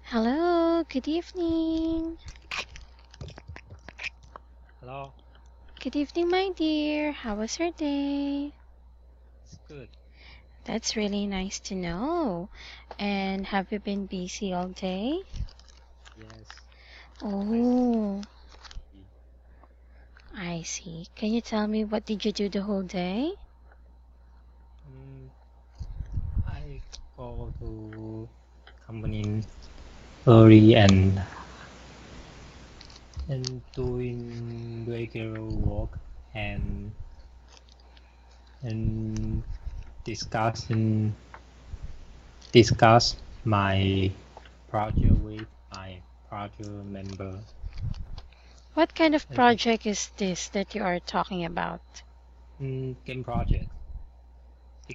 Hello, good evening. Hello, Good evening, my dear. How was your day? it's good. That's really nice to know. And have you been busy all day? Yes, I Oh, see. I see. Can you tell me what did you do the whole day? Mm, I go to company early and doing regular work and and discussing discuss my project with my project member. What kind of And project is this that you are talking about? game project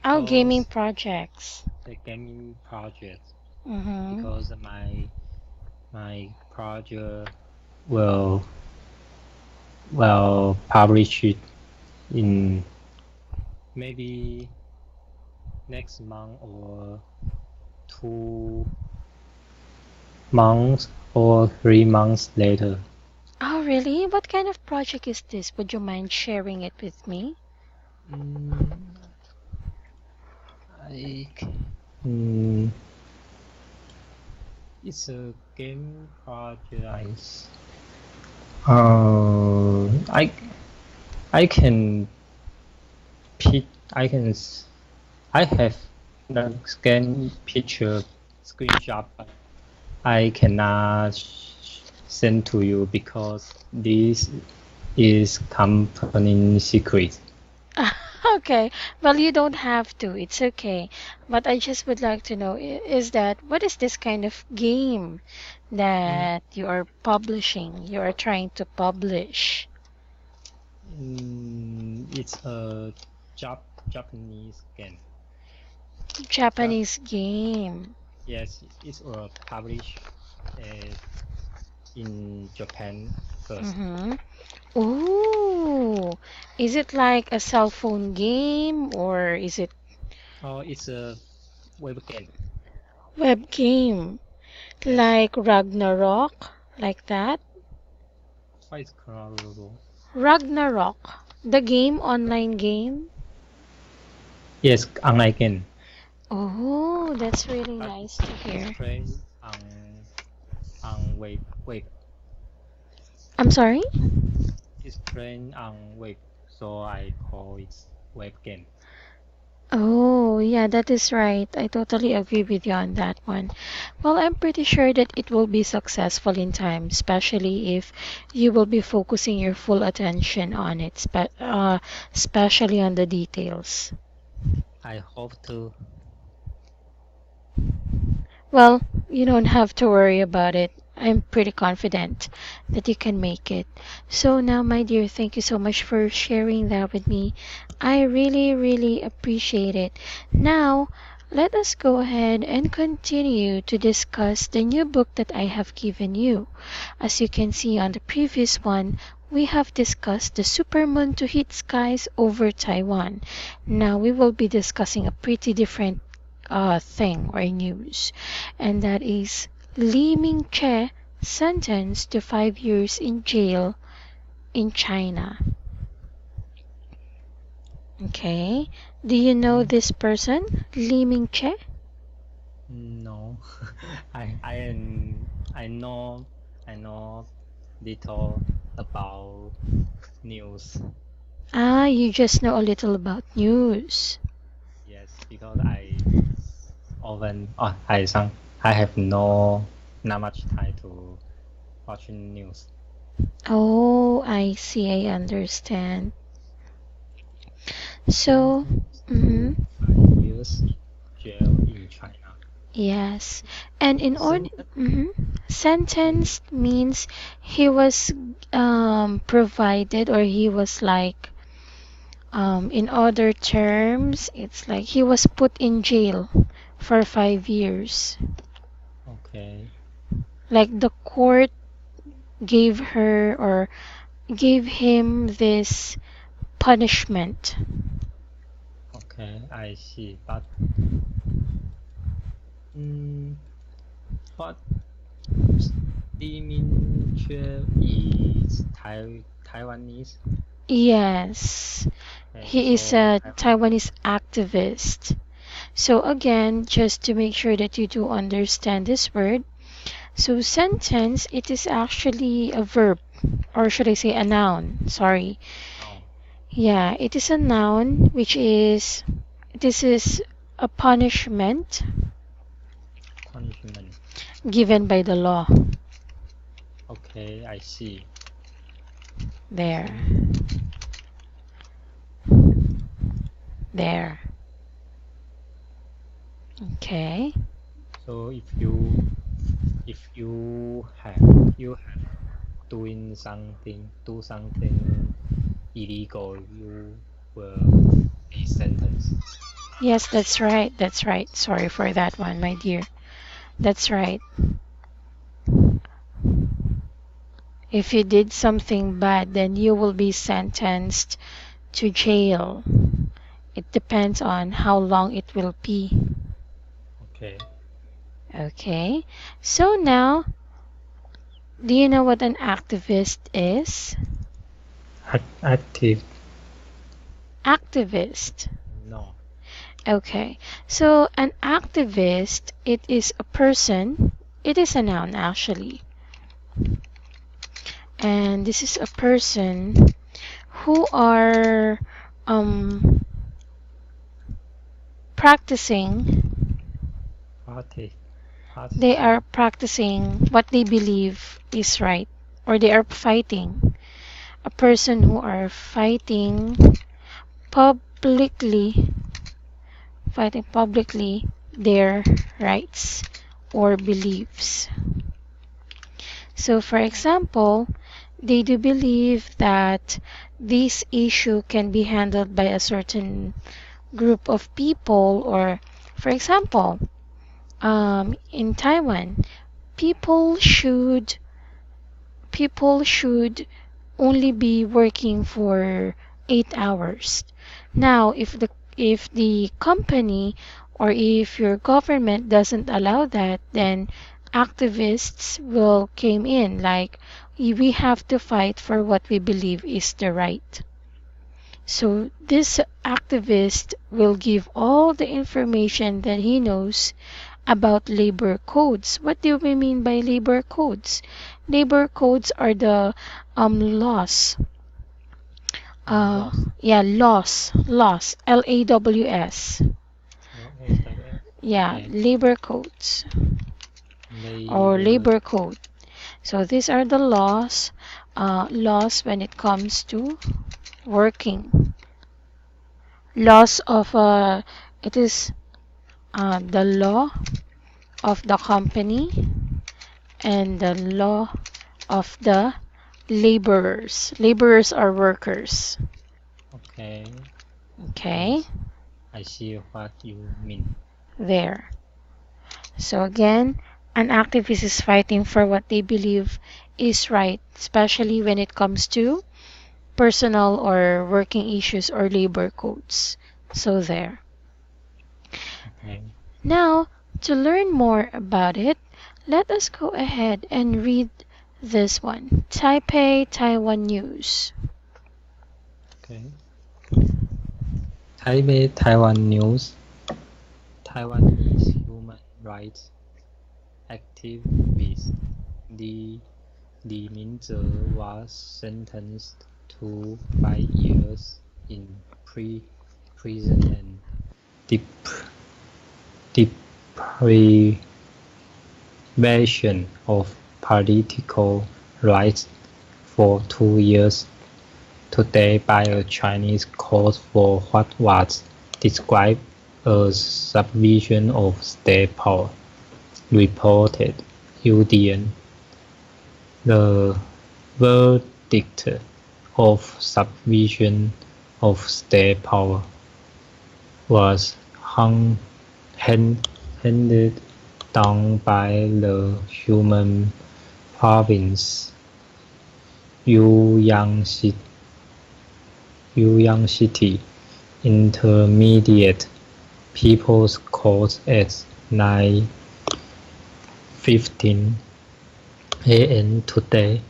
Oh, gaming because projects. the gaming project Mm-hmm. because my project will publish it in maybe next month or 2 months or 3 months later. Oh, really? What kind of project is this? Would you mind sharing it with me? Mm, I, mm, it's a game project. Uh, I, I can pick. I can. I have the scan picture screenshot, but I cannot send to you because this is company secret. Okay, well, you don't have to. It's okay. But I just would like to know is that what is this kind of game Mm, that you are publishing, you are trying to publish? it's a Japanese game. Jap Japanese game. yes, it's published uh, in Japan first. Mm-hmm. Ooh, is it like a cell phone game or is it Oh, it's a web game. web game Yes, like Ragnarok, like that? what is called? Ragnarok, the game, online game. Yes, online game, Oh, that's really but nice to it's hear. played on web. I'm sorry? It's playing on web, so I call it web game. Oh, yeah, that is right. I totally agree with you on that one. Well, I'm pretty sure that it will be successful in time, especially if you will be focusing your full attention on it, especially on the details. I hope to. Well, you don't have to worry about it. I'm pretty confident that you can make it. So now, my dear, thank you so much for sharing that with me. I really, really appreciate it. Now, let us go ahead and continue to discuss the new book that I have given you. As you can see on the previous one, we have discussed the supermoon to hit skies over Taiwan. Now we will be discussing a pretty different thing or news, and that is Li Ming-che sentenced to 5 years in jail in China. Okay, do you know Mm, this person, Li Ming-che? no, I know I know little about news. Ah, you just know a little about news. Yes, because I often I have not much time to watching news. Oh, I see, I understand. So, Sentenced mhm. to 5 years jail in China. Yes, and in order, Sentence means sentenced means he was provided, or he was like, in other terms, it's like he was put in jail for 5 years. okay. Like the court gave her or gave him this punishment. Okay, I see. But mm, what? the Minche is Taiwanese. Yes, Okay, he is so a Taiwanese activist. So again, just to make sure that you do understand this word, so sentence, it is actually a verb, or should I say a noun? Sorry. no Yeah, it is a noun, which is, this is a punishment punishment. given by the law. Okay, I see. There. Sen- There. Okay. So if you have do something illegal, you will be sentenced. Yes, that's right. That's right. Sorry for that one, my dear. That's right. If you did something bad, then you will be sentenced to jail. It depends on how long it will be. Okay. Okay. So now, do you know what an activist is? Active? Activist. No. Okay. So an activist, it is a person, it is a noun actually. And this is a person who are um practicing, Party. they are Party. practicing what they believe is right, or they are fighting, a person who are fighting publicly, fighting publicly their rights or beliefs. So for example, they do believe that this issue can be handled by a certain group of people, or for example, in Taiwan, people should people should only be working for 8 hours. Now, if the company or if your government doesn't allow that, then activists will came in like we have to fight for what we believe is the right. So this activist will give all the information that he knows about labor codes. What do we mean by labor codes? Labor codes are the laws. Lost. Yeah, laws, LAWS. LAWS. Yeah, Okay. labor codes or Labor. labor code. So these are the laws when it comes to working. Laws of it is the law of the company and the law of the laborers. Laborers are workers. Okay. Okay, Yes. I see what you mean. there. So again, an activist is fighting for what they believe is right, especially when it comes to personal or working issues or labor codes. So there. Okay. Now, to learn more about it, let us go ahead and read this one. Taipei, Taiwan News. Okay. Taipei, Taiwan News. Taiwanese human rights activist Li Minze was sentenced to 5 years in prison and deprivation of political rights for 2 years today by a Chinese court for what was described as subversion of state power, reported UDN. The verdict of subversion of state power was handed down by the Human Province Yuyang City Intermediate People's Court at 9:15 a.m. today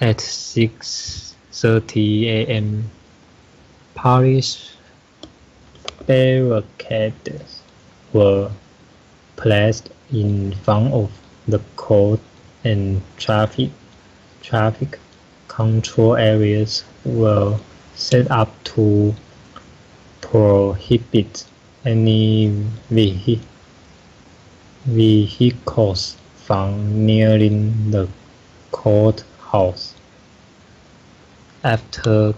at 6:30 a.m. Paris barricades were placed in front of the court and traffic control areas were set up to prohibit any vehicles from nearing the courthouse. After the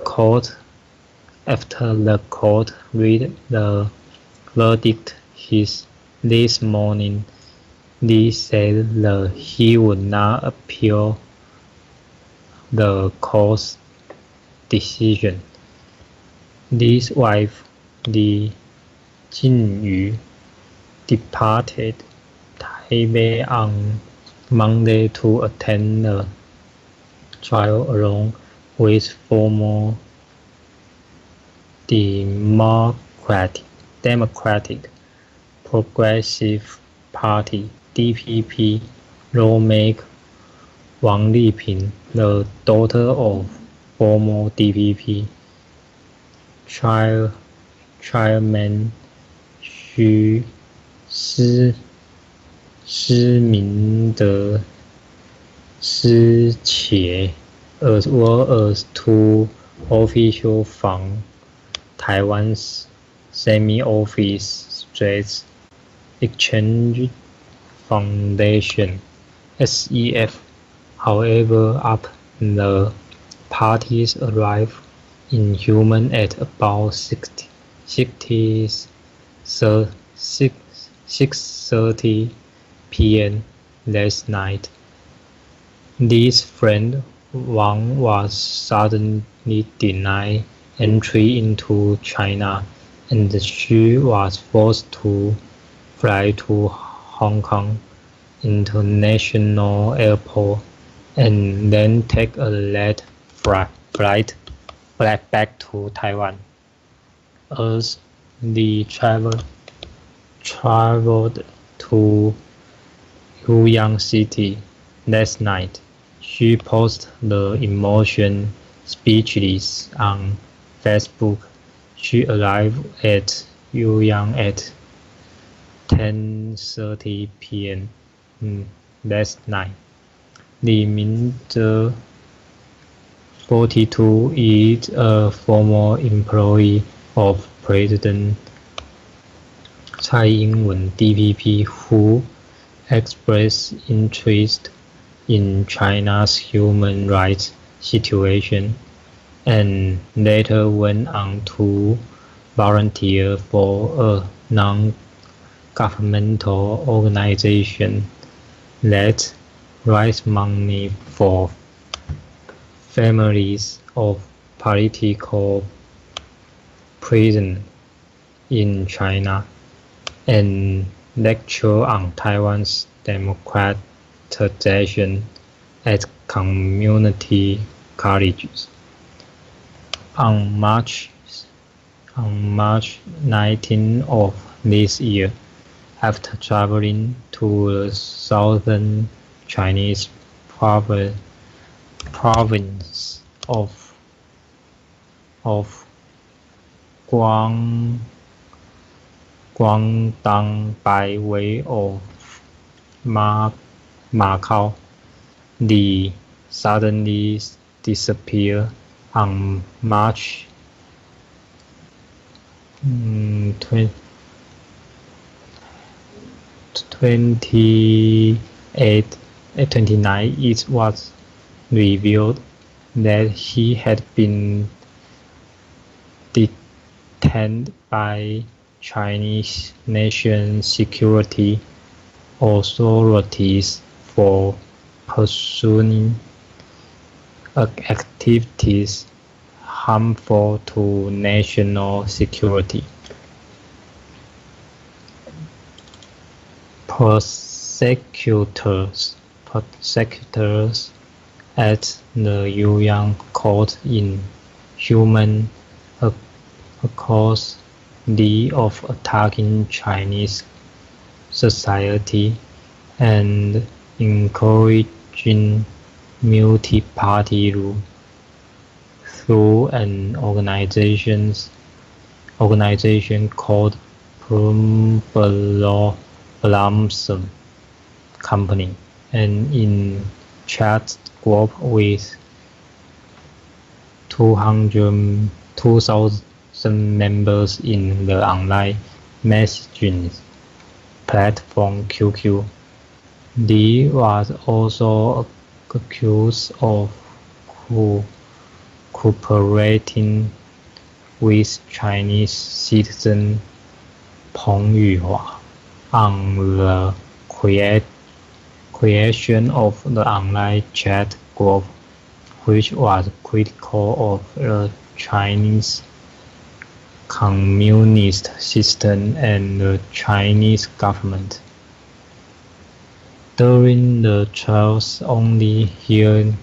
court read the verdict this morning, Lee said that he would not appeal the court's decision. Lee's wife, Lee Jinyu, departed Taipei on Monday to attend the trial along with former Democratic Progressive Party (DPP) lawmaker Wang Liping, the daughter of former DPP chairman Xu Shimingde Shiqie, as well as two officials from Taiwan's Semi-Official Straits Exchange Foundation (SEF). However, the parties arrived in Human at about 6:30 p.m. last night. Lee's friend Wang was suddenly denied entry into China, and she was forced to fly to Hong Kong International Airport and then take a late flight back to Taiwan. As Lee traveled to Yuan City last night, she posted the emotion speechless on Facebook. She arrived at Yuan at 10:30 p.m. last night. Li Mingzhe, 42, is a former employee of President Tsai Ing-wen (DPP) who expressed interest in China's human rights situation and later went on to volunteer for a non-governmental organization that raises money for families of political prisoners in China and lecture on Taiwan's democratization at community colleges. On March 19 of this year, after traveling to the southern Chinese province of Guangdong by way of Macau, Li suddenly disappeared on March 29. It was revealed that he had been detained by Chinese national security authorities for pursuing activities harmful to national security. Prosecutors at the Yuan court in Human accused Li of attacking Chinese society and encouraged managing multi-party rule through an organization called Blumson Company, and in chat group with 2,000 members in the online messaging platform QQ. Lee was also accused of cooperating with Chinese citizen Peng Yuhua on the creation of the online chat group, which was critical of the Chinese communist system and the Chinese government. During the trial's only hearing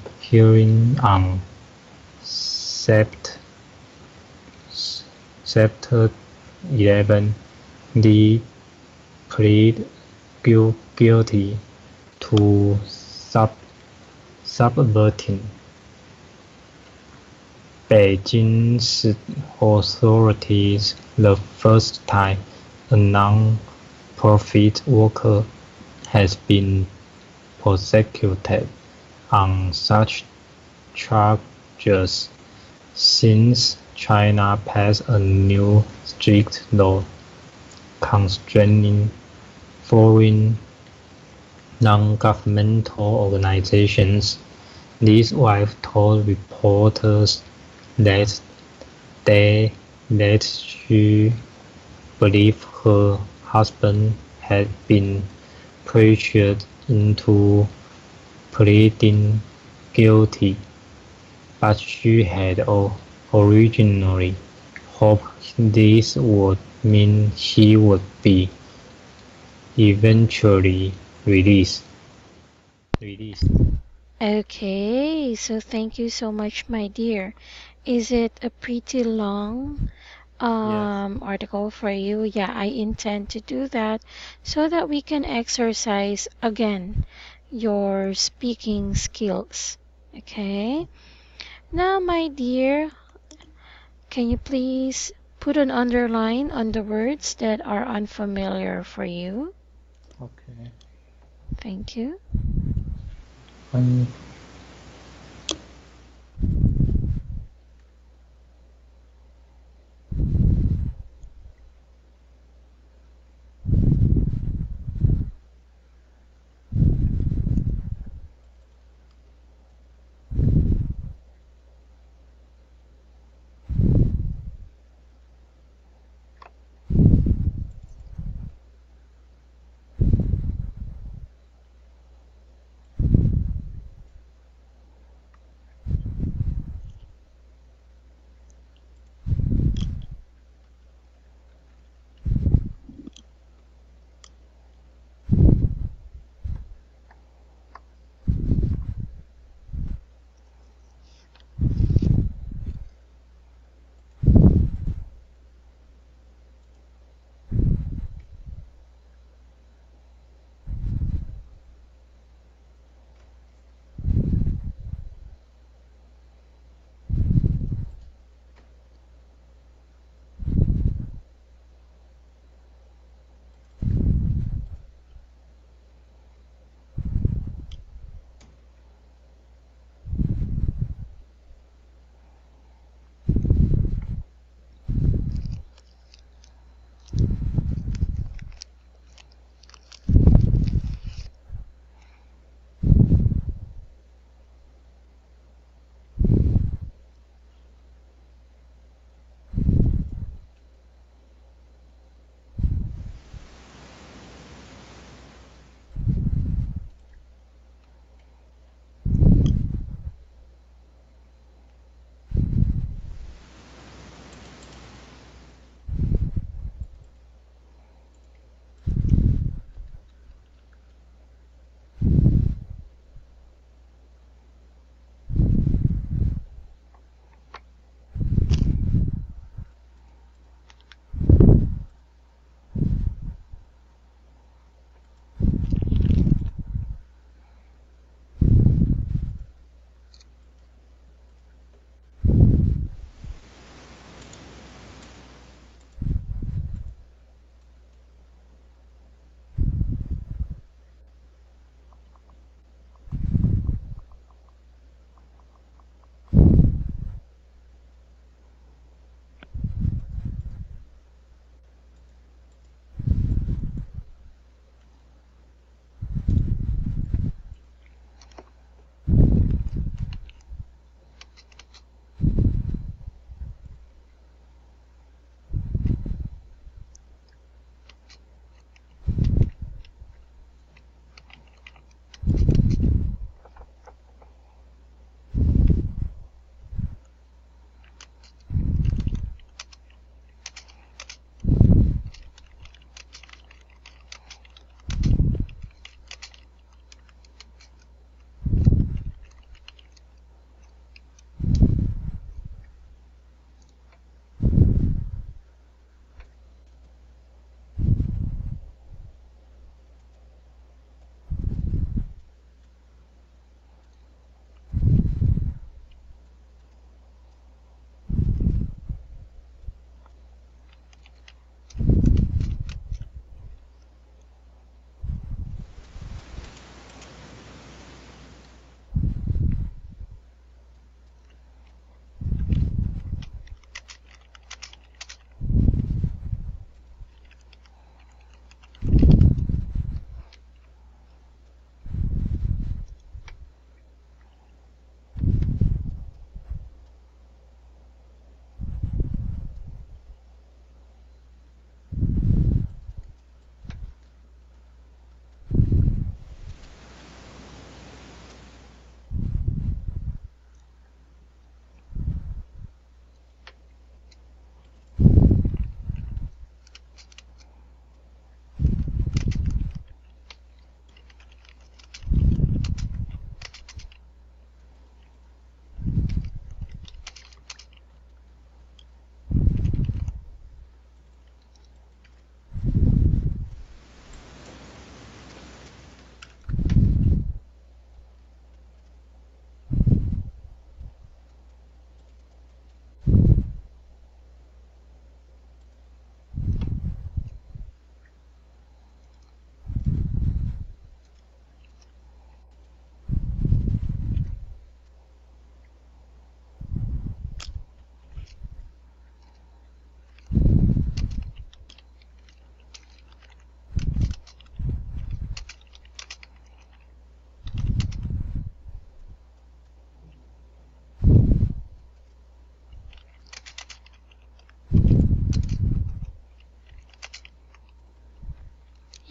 on September 11, Lee pleaded guilty to subverting Beijing's authorities the first time a non-profit worker has been prosecuted on such charges since China passed a new strict law constraining foreign non-governmental organizations. Lee's wife told reporters that she believed her husband had been pressured into pleading guilty, but she had originally hoped this would mean he would be eventually released. Okay, so thank you so much, my dear. Is it a pretty long Yes. article for you? Yeah, I intend to do that so that we can exercise again your speaking skills. Okay? Now, my dear, can you please put an underline on the words that are unfamiliar for you? Okay. Thank you. Um,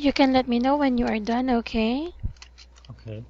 You can let me know when you are done, okay? Okay.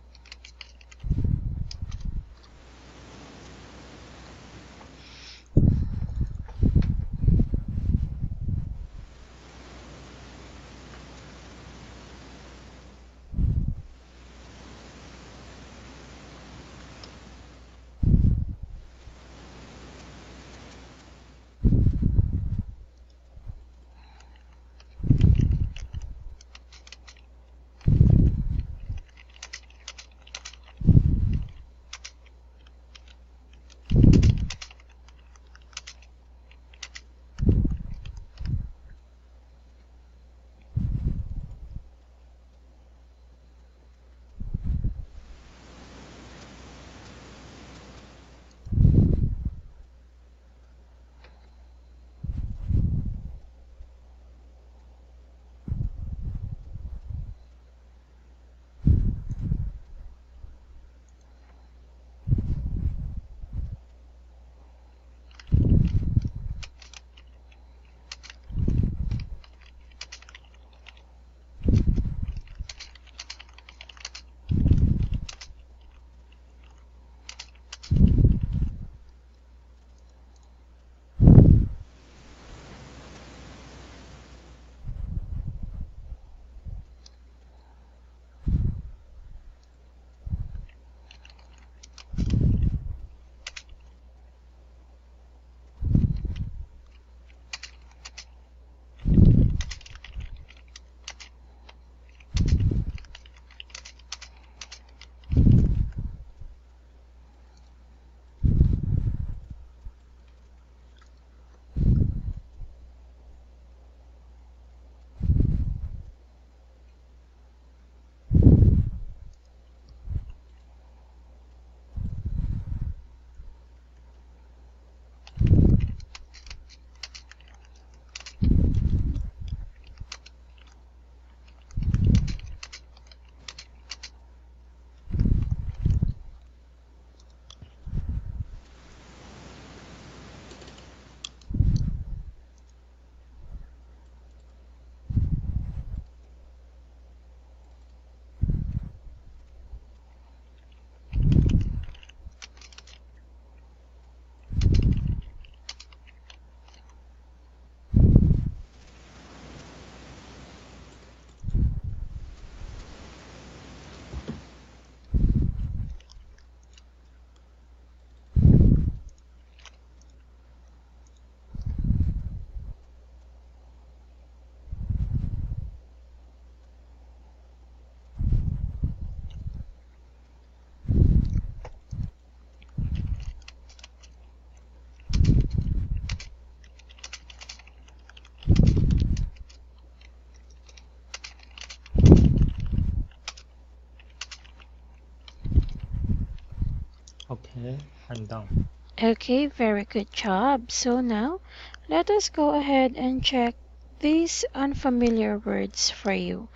Okay, I'm done. Okay, very good job. So now, let us go ahead and check these unfamiliar words for you.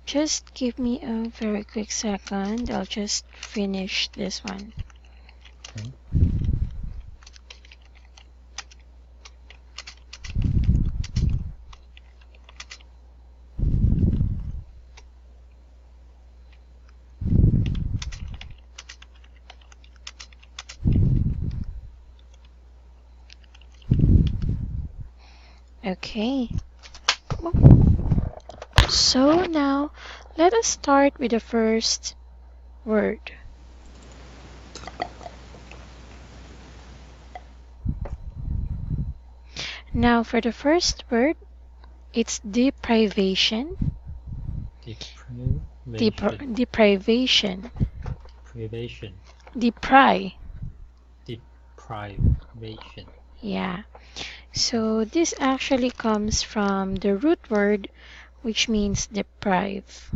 Just give me a very quick second. I'll just finish this one. Okay. Okay. So now, let us start with the first word. Now, for the first word, it's deprivation. Deprivation. Deprivation. Privation. Deprivation. Yeah. So this actually comes from the root word which means deprive.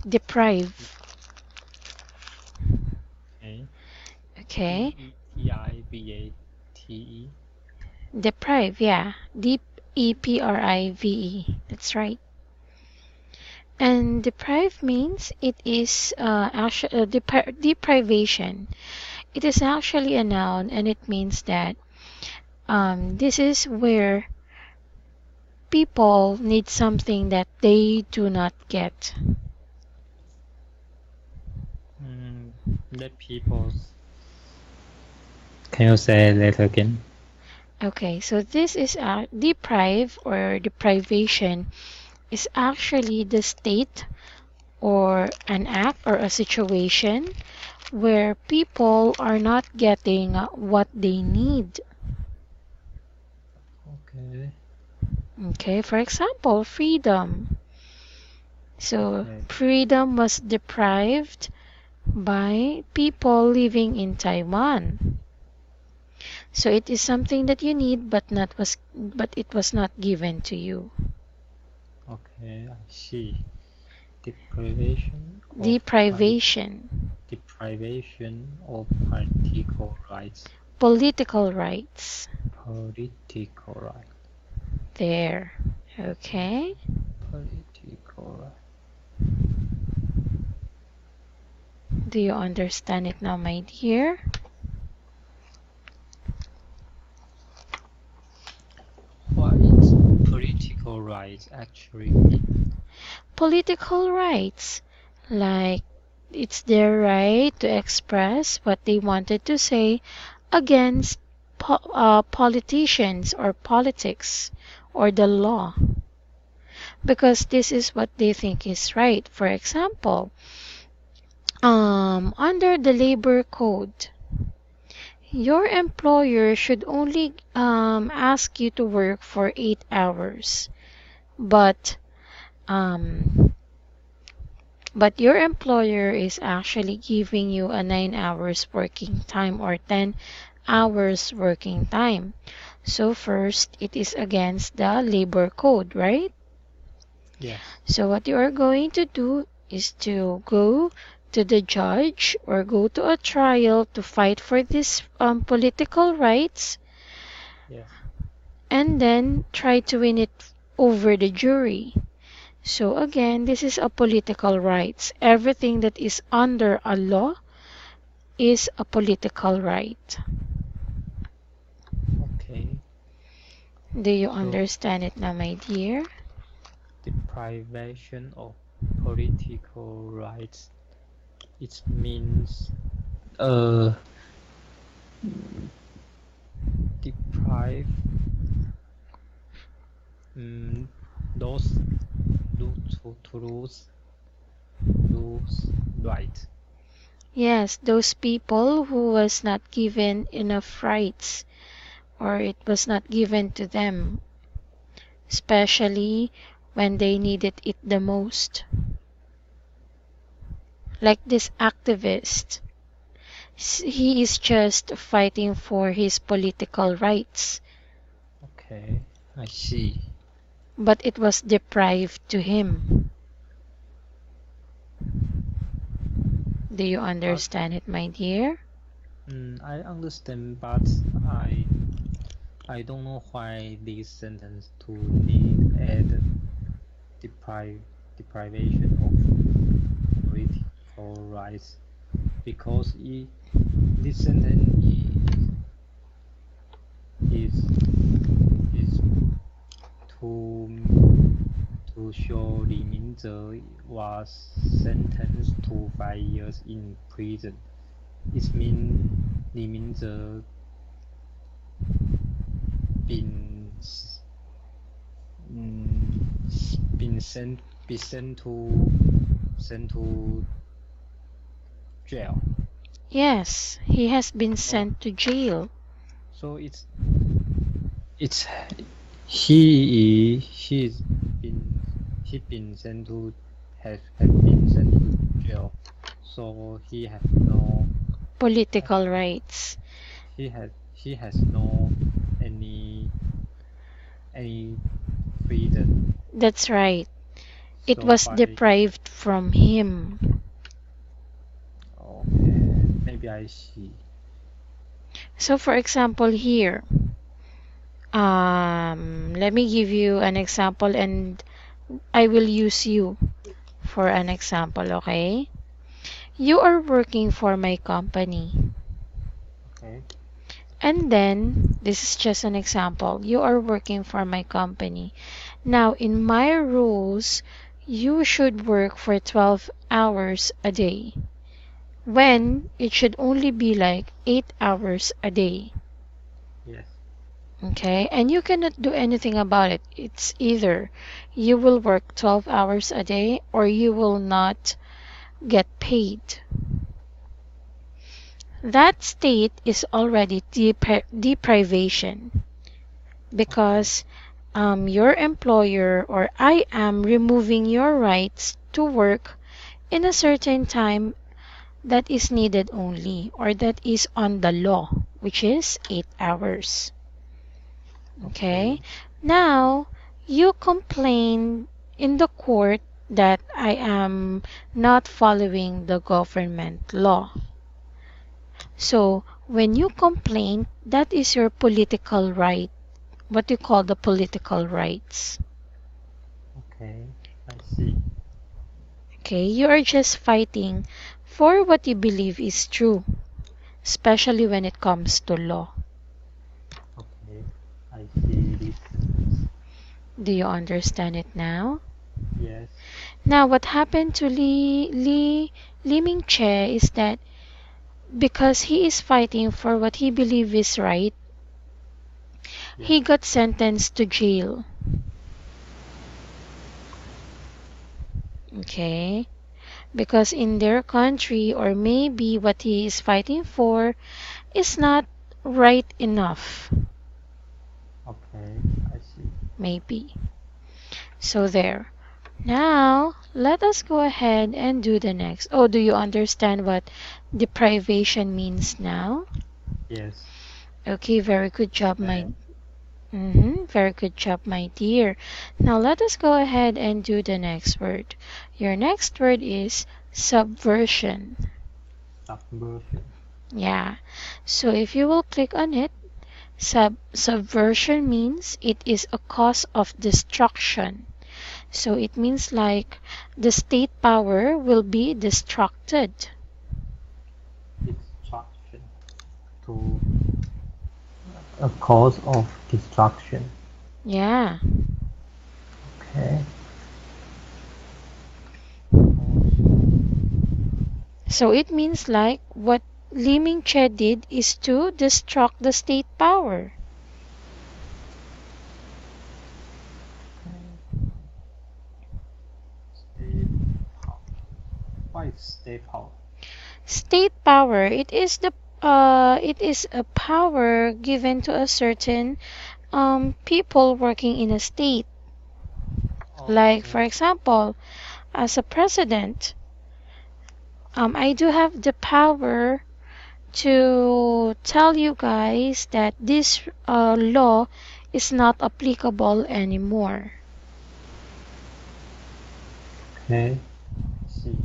Deprive. Okay. Okay. Deprivate. Deprive, yeah. Deep EPRIVE. That's right. And deprive means it is actually deprivation. It is actually a noun and it means that this is where people need something that they do not get. Let people's. Can you say that again? Okay, so this is deprive or deprivation is actually the state or an act or a situation where people are not getting what they need. Okay. Okay, for example, freedom. So, Okay. freedom was deprived by people living in Taiwan. So it is something that you need but it was not given to you. Okay. I see. Deprivation of Deprivation. deprivation of political rights. Political rights. Political right. There. Okay. Political right. Do you understand it now, my dear? What is political rights actually mean? Political rights. Like, it's their right to express what they wanted to say against politicians or politics or the law. Because this is what they think is right. For example, under the labor code, your employer should only ask you to work for 8 hours, but um, but your employer is actually giving you a 9 hours working time or 10 hours working time. So first, it is against the labor code, right? Yes. So what you are going to do is to go to the judge or go to a trial to fight for these political rights Yes. and then try to win it over the jury. So again, this is a political rights. Everything that is under a law is a political right. Okay. Do you So understand it now, my dear? deprivation of political rights. It means deprive those to lose right. Yes, those people who was not given enough rights or it was not given to them, especially when they needed it the most. Like this activist, he is just fighting for his political rights, Okay, I see. but it was deprived to him. Do you But understand it, my dear? I understand, but I don't know why this sentence to need add deprivation of political rights because this sentence is to show Li Mingzhe was sentenced to 5 years in prison. It means Li Mingzhe been been sent to jail. Yes, he has been So sent to jail. so it's he's been sent to have been sent to jail. So Political rights. he has no any freedom. That's right. It So was by deprived from him. okay, maybe I see. So, for example, here, let me give you an example and I will use you for an example, okay? You are working for my company. Okay. And then, this is just an example. You are working for my company. Now, in my rules, you should work for 12 hours a day, when it should only be like 8 hours a day. Yes. Okay, and you cannot do anything about it. It's either you will work 12 hours a day or you will not get paid. That state is already deprivation Okay. because your employer or I am removing your rights to work in a certain time that is needed only or that is on the law, which is 8 hours. Okay. Okay. Now, you complain in the court that I am not following the government law. So, when you complain, that is your political right, what you call the political rights. Okay. I see. Okay, you are just fighting for what you believe is true, especially when it comes to law. Okay. I see this sentence. Do you understand it now? Yes. Now, what happened to Li Ming-che is that because he is fighting for what he believes is right, Yes. he got sentenced to jail. Okay? Because in their country, or maybe what he is fighting for, is not right enough. Okay. I see. Maybe. So there. Now, let us go ahead and do the next. Oh, do you understand what deprivation means now? Yes. Okay, very good job, my And very good job, my dear. Now let us go ahead and do the next word. Your next word is subversion. subversion. Yeah. So if you will click on it, subversion means it is a cause of destruction. So it means like the state power will be destructed. Destruction. To a cause of destruction. Yeah. Okay. So it means like what Li Ming-che did is to destruct the state power. State power. What is state power? State power, it is a power given to a certain people working in a state. Like for Okay. example, as a president, I do have the power to tell you guys that this law is not applicable anymore. Okay. See.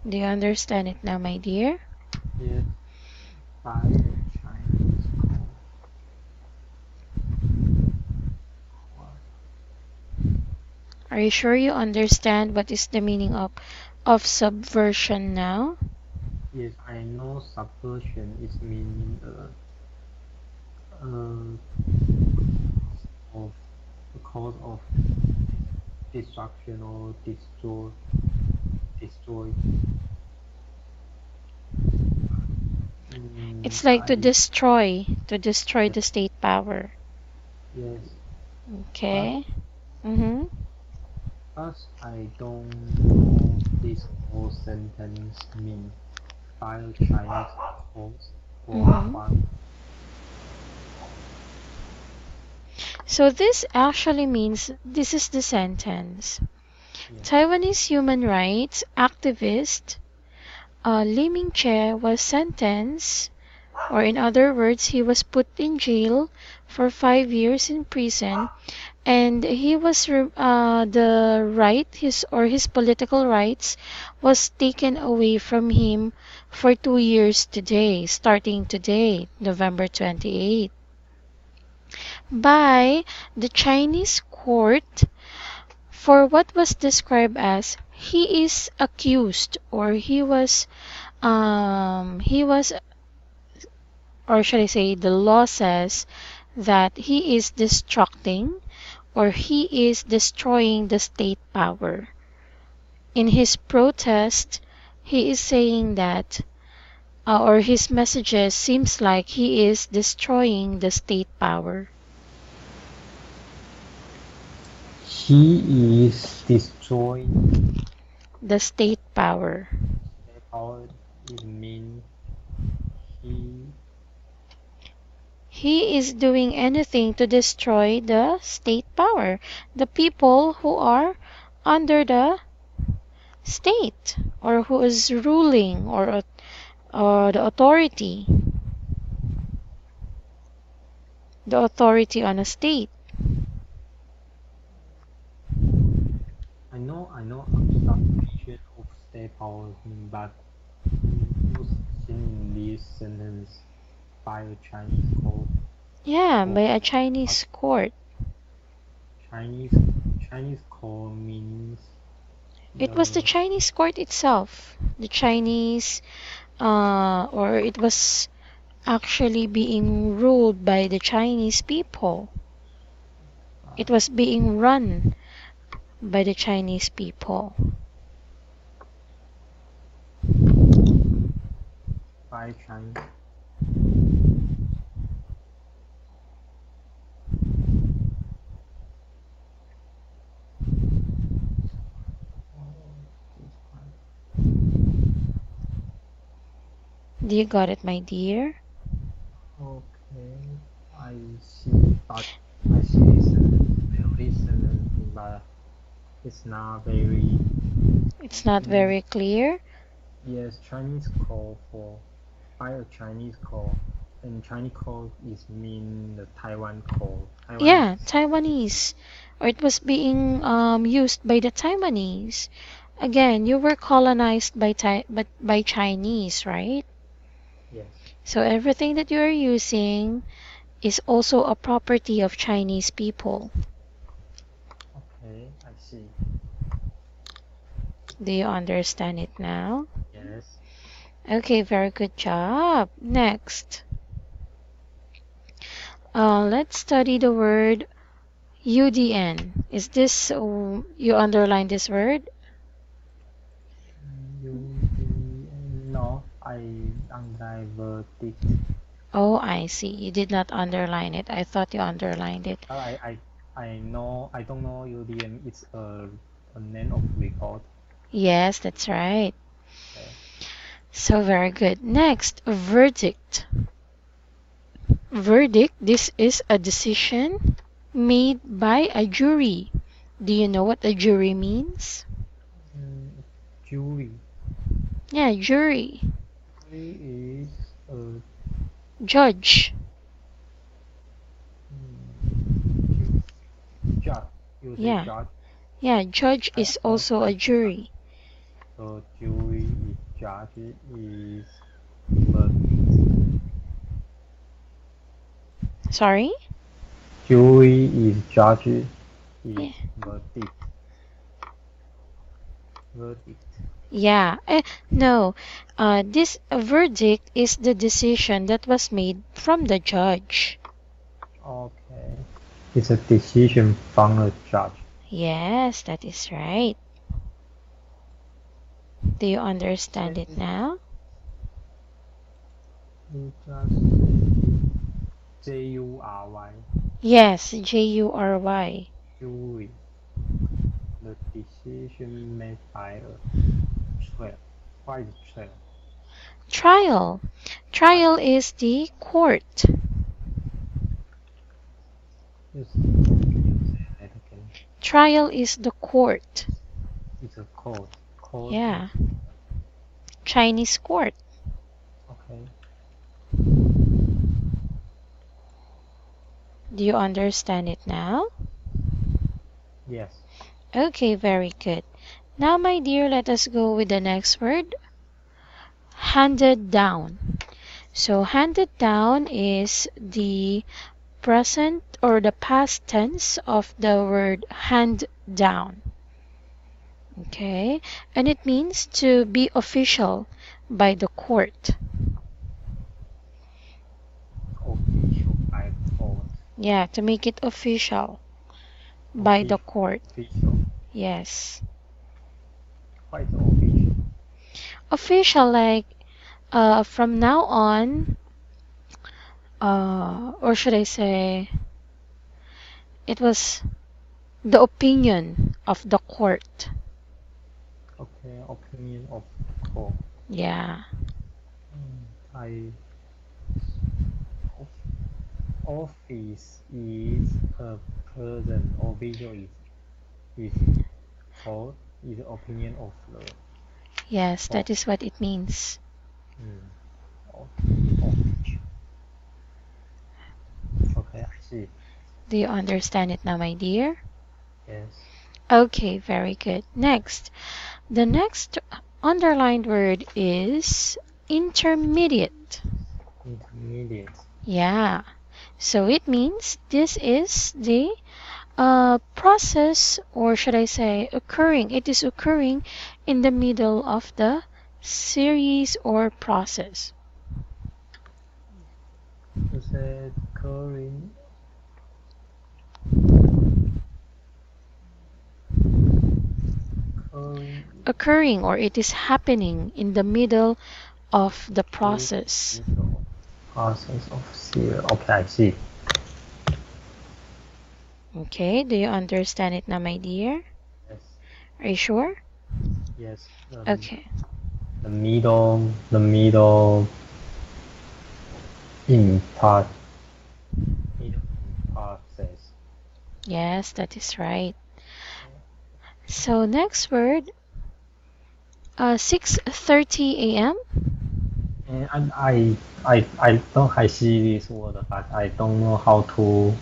Do you understand it now, my dear? Yes. By a Chinese code. Are you sure you understand what is the meaning of subversion now? Yes, I know subversion is meaning of a cause of destruction or destroy. It's like I to destroy yes, the state power. yes, but Okay. Mm-hmm. but I don't know this whole sentence mean file Chinese codes or Mm-hmm. file. So this actually means this is the sentence. Yes, Taiwanese human rights activist Li Ming-che was sentenced, or in other words, he was put in jail for 5 years in prison, and he was the right his political rights was taken away from him for 2 years today, starting today, November 28th, by the Chinese court for what was described as he is accused or he was or should I say the law says that he is destructing or he is destroying the state power. In his protest, he is saying that, or his messages seems like he is destroying the state power. He is destroying The state power. the power. It means he He is doing anything to destroy the state power, the people who are under the state or who is ruling or the authority on a state. I know abstraction of state power, but used in this sentence by a Chinese court. Yeah, Or by a Chinese court. Chinese Chinese court means It was the Chinese court itself. The Chinese, or it was actually being ruled by the Chinese people. It was being run by the Chinese people. by Chinese. Do you got it, my dear? Okay, I see, but I see this very sentence, but it's not very. It's not very clear. Yes, Chinese call for by a Chinese call, and Chinese call is mean the Taiwan call. Yeah, Taiwanese. Or it was being used by the Taiwanese. Again, you were colonized by Chinese, right? Yes. So everything that you are using is also a property of Chinese people. Okay, I see. Do you understand it now? Yes. Okay, very good job. Next. Let's study the word UDN. Is this, you underline this word? No, I underline verdict. Oh, I see. You did not underline it. I thought you underlined it. I know. I don't know UDM. It's a name of record. Yes, that's right. Okay. So very good. Next, verdict. Verdict, this is a decision made by a jury. Do you know what a jury means? Jury. Yeah, jury. Jury is a Judge. judge. You say Yeah. judge. Yeah, judge is also a jury. So jury is judge is verdict. Sorry? Jury is judge is Yeah. verdict. Verdict. Yeah. No. This verdict is the decision that was made from the judge. Okay. It's a decision from a judge. Yes, that is right. Do you understand it now? You just say Jury. Yes, Jury. Jury. The decision made by a trial. What is trial? Trial. Trial is the court. Can you say that again? Trial is the court. It's a court. Court. Yeah. Chinese court. Okay. Do you understand it now? Yes. Okay, very good. Now, my dear, let us go with the next word. Handed down. So, handed down is the present or the past tense of the word hand down. Okay, and it means to be official by the court. Official by court. Yeah, to make it official by the court. Official. Yes. What is official? Official, like from now on, or should I say, it was the opinion of the court. Okay, opinion of court. Yeah. I office is a person. Official is court is opinion of the Yes, court. that is what it means. Official. Okay, I see. Do you understand it now, my dear? Yes. Okay, very good. Next, the next underlined word is intermediate. Intermediate. Yeah. So it means this is the process, or should I say, occurring. It is occurring in the middle of the series or process. You said current. Current. Occurring, or it is happening in the middle of the process. Process of zero. Okay, I see. Okay, do you understand it now, my dear? Yes. Are you sure? Yes. Okay. The middle in part. Middle in process. Yes, that is right. So next word, 6:30 a.m. And I see this word, but I don't know how to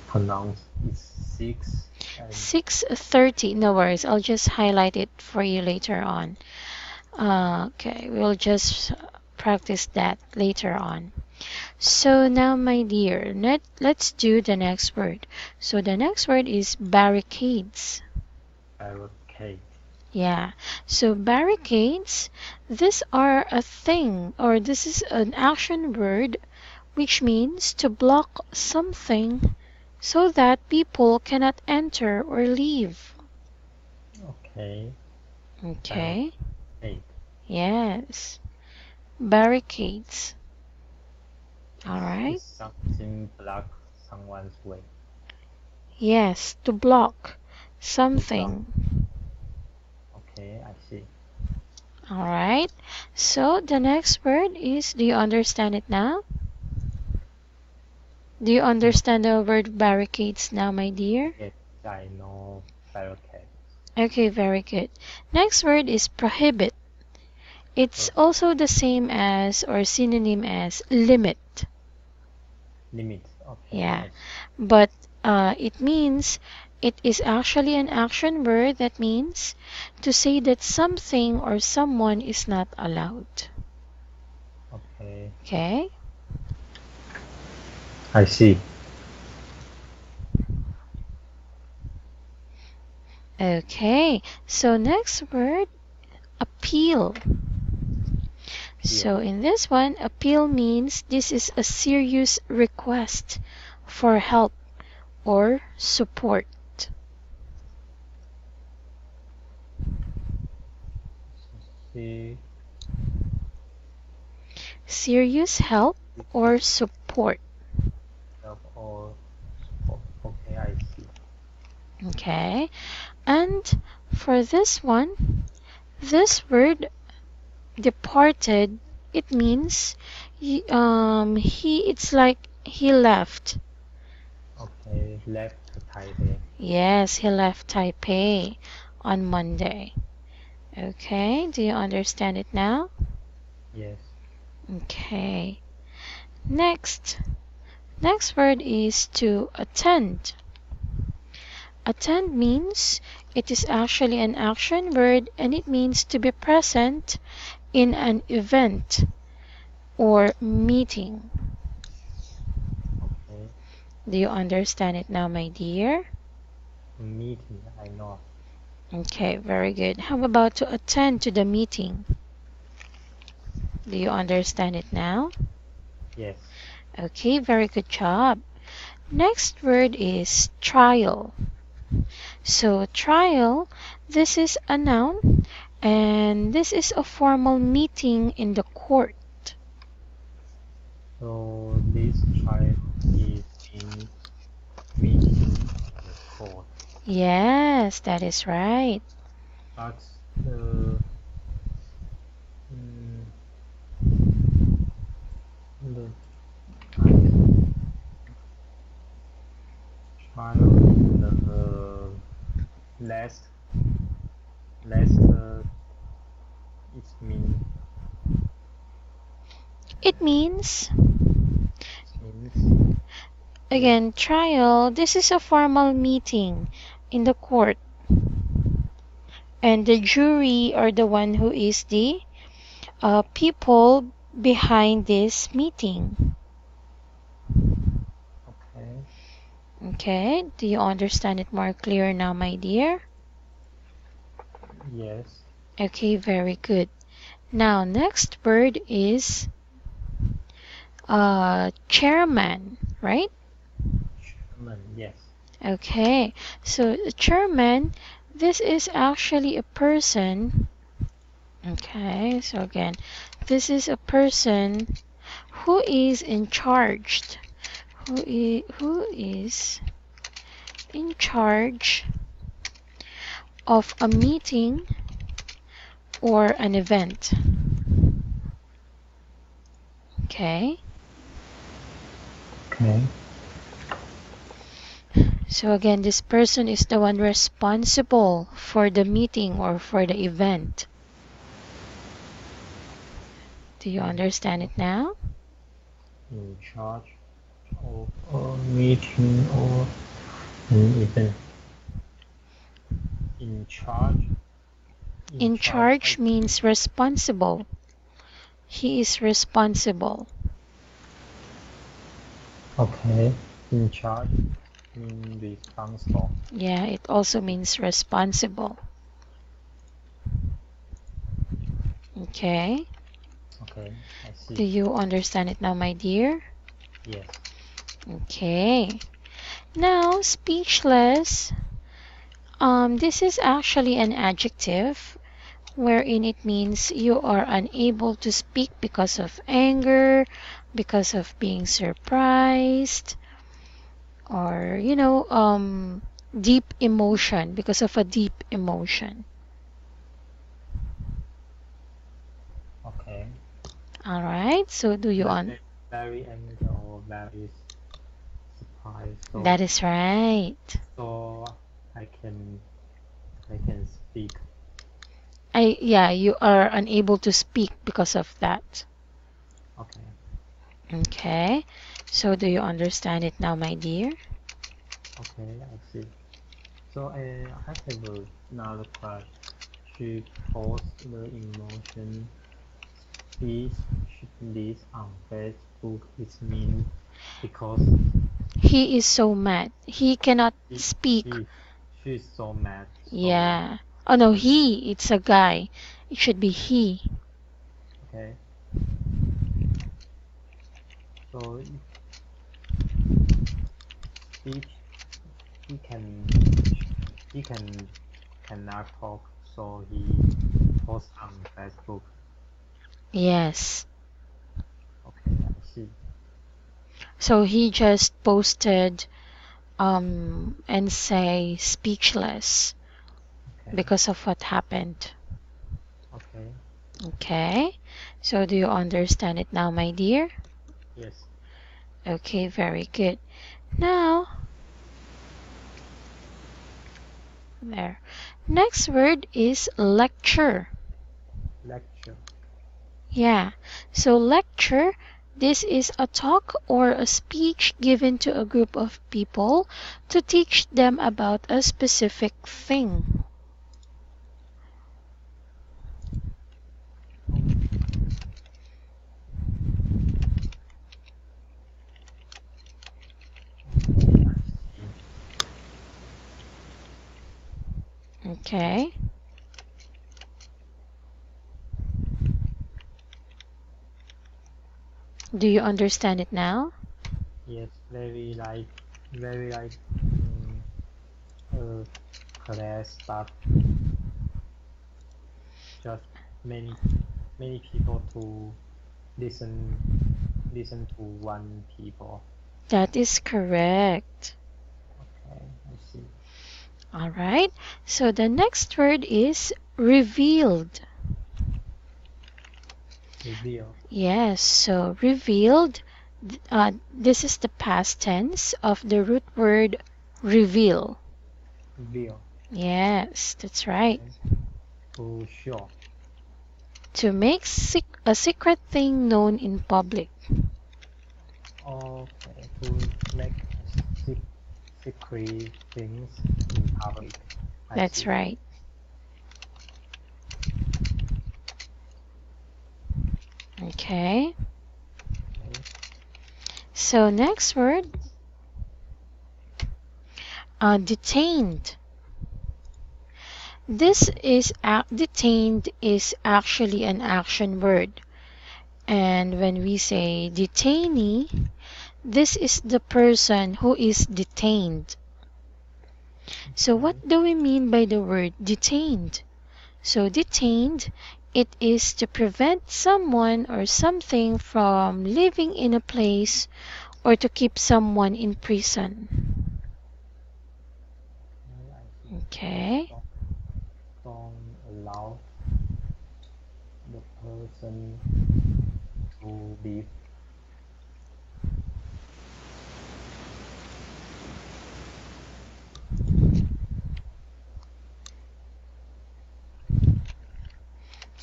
pronounce. It's 6:30. No worries. I'll just highlight it for you later on. Okay, we'll just practice that later on. So now, my dear, let's do the next word. So the next word is barricades. barricade. Yeah. So barricades, these are a thing, or this is an action word which means to block something so that people cannot enter or leave. Okay. Okay. Barricade. Yes. Barricades. All right. It's something block someone's way. Yes, to block something. Okay, I see. All right. So the next word is, do you understand it now? Do you understand the word barricades now, my dear? Yes, I know barricade. Okay, very good. Next word is prohibit. It's also the same as or synonym as limit. Limit. Okay. Yeah. I see. But it means it is actually an action word that means to say that something or someone is not allowed. Okay. Okay? I see. Okay. So next word, appeal. So in this one, appeal means this is a serious request for help or support. See. Serious help or support. Help or support. Okay, I see. Okay. And for this one, this word departed, it means it's like he left. Okay, left Taipei. Yes, he left Taipei on Monday. Okay, do you understand it now? Yes. Okay. Next word is to attend. Attend means it is actually an action word and it means to be present in an event or meeting. Okay. Do you understand it now, my dear? Meeting, I know. Okay, very good. How about to attend to the meeting? Do you understand it now? Yes. Okay, very good job. Next word is trial. So trial, this is a noun and this is a formal meeting in the court. So this trial is in meeting in the court. Yes, that is right. But the mm, the I can trial in the last it mean It means, means yes. again, trial, this is a formal meeting in the court. And the jury are the one who is the people behind this meeting. Okay. Okay, do you understand it more clear now, my dear? Yes. Okay, very good. Now, next word is chairman, right? Chairman. Yes. Okay, so chairman, this is actually a person. Okay, so again, this is a person who is in charge. Who is in charge of a meeting or an event. Okay, Okay. so again, this person is the one responsible for the meeting or for the event. Do you understand it now? In charge of Or meeting or an event. in charge. In charge means responsible. He is responsible. Okay. In charge mean responsible. Yeah, it also means responsible. Okay, Okay, I do see. you understand it now, my dear? Yes. Okay, now speechless. This is actually an adjective wherein it means you are unable to speak because of anger, because of being surprised, or deep emotion, because of a deep emotion. Okay. All right, so do you Like on? very angry or very surprised. That is right. So I can speak. Yeah, you are unable to speak because of that. Okay. Okay, so do you understand it now, my dear? Okay, I see. So I have another question. She posts the emotion speech this on Facebook. It means because He is so mad. He cannot she speak. she she's so mad. So Yeah. Oh no, he. It's a guy. It should be he. okay. So speech he can he cannot talk. So he posts on Facebook. Yes. Okay, I see. So he just posted and say speechless Okay, because of what happened. okay, Okay. So do you understand it now, my dear? yes. Okay, very good. Now, there. Next word is lecture. Lecture. Yeah. So lecture, this is a talk or a speech given to a group of people to teach them about a specific thing. Okay, I see. Okay. Do you understand it now? Yes, very like very like class start just many people to listen to one people. That is correct. Okay, I see. All right. So the next word is revealed. Reveal. Yes, so revealed. This is the past tense of the root word reveal. Reveal. Yes, that's right. Okay. To show. To make a secret thing known in public. Okay, to make secret things in public. I That's see. right. Okay. Okay. So next word, detained. This is detained is actually an action word. And when we say detainee, this is the person who is detained. So Okay. what do we mean by the word detained? So detained, it is to prevent someone or something from living in a place or to keep someone in prison. I see. Just Okay. don't allow the person to live.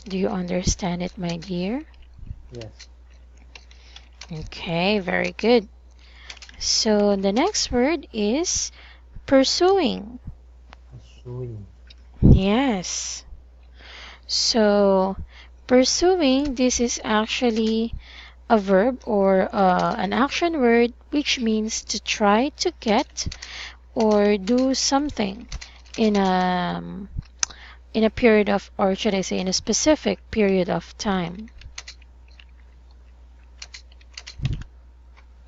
Do you understand it, my dear? Yes. Okay, very good. So the next word is pursuing. Pursuing. Yes. So pursuing, this is actually a verb or an action word which means to try to get or do something in a period of, or should I say in a specific period of time.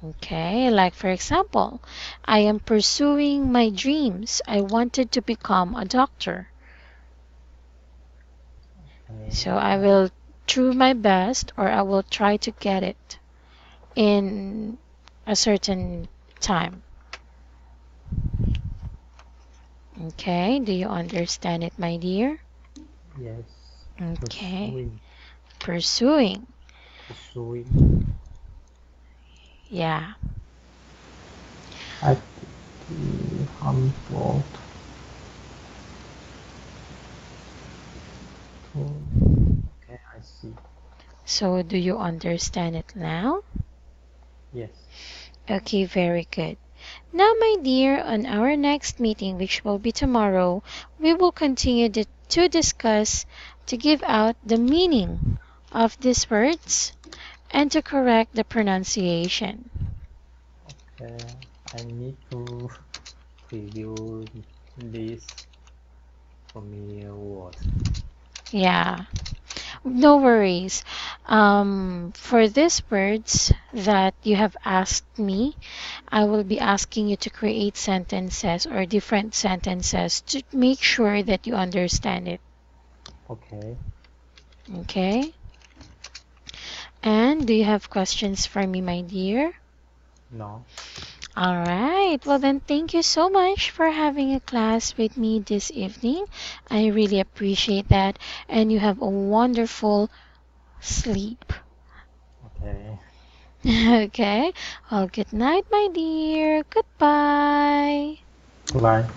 Okay, like for example, I am pursuing my dreams. I wanted to become a doctor. Okay. So I will do my best or I will try to get it in a certain time. Okay, do you understand it, my dear? Yes. Okay, Pursuing. pursuing. Pursuing. Yeah, Actively harmful to. Okay, I see. so do you understand it now? Yes. Okay, very good. Now, my dear, on our next meeting, which will be tomorrow, we will continue to discuss to give out the meaning of these words and to correct the pronunciation. Okay. I need to preview this familiar word. Yeah, no worries. For these words that you have asked me, I will be asking you to create sentences or different sentences to make sure that you understand it. Okay. Okay? And do you have questions for me, my dear? No. All right. Well, then, thank you so much for having a class with me this evening. I really appreciate that. And you have a wonderful sleep. Okay. Okay. Well, good night, my dear. Goodbye. Goodbye.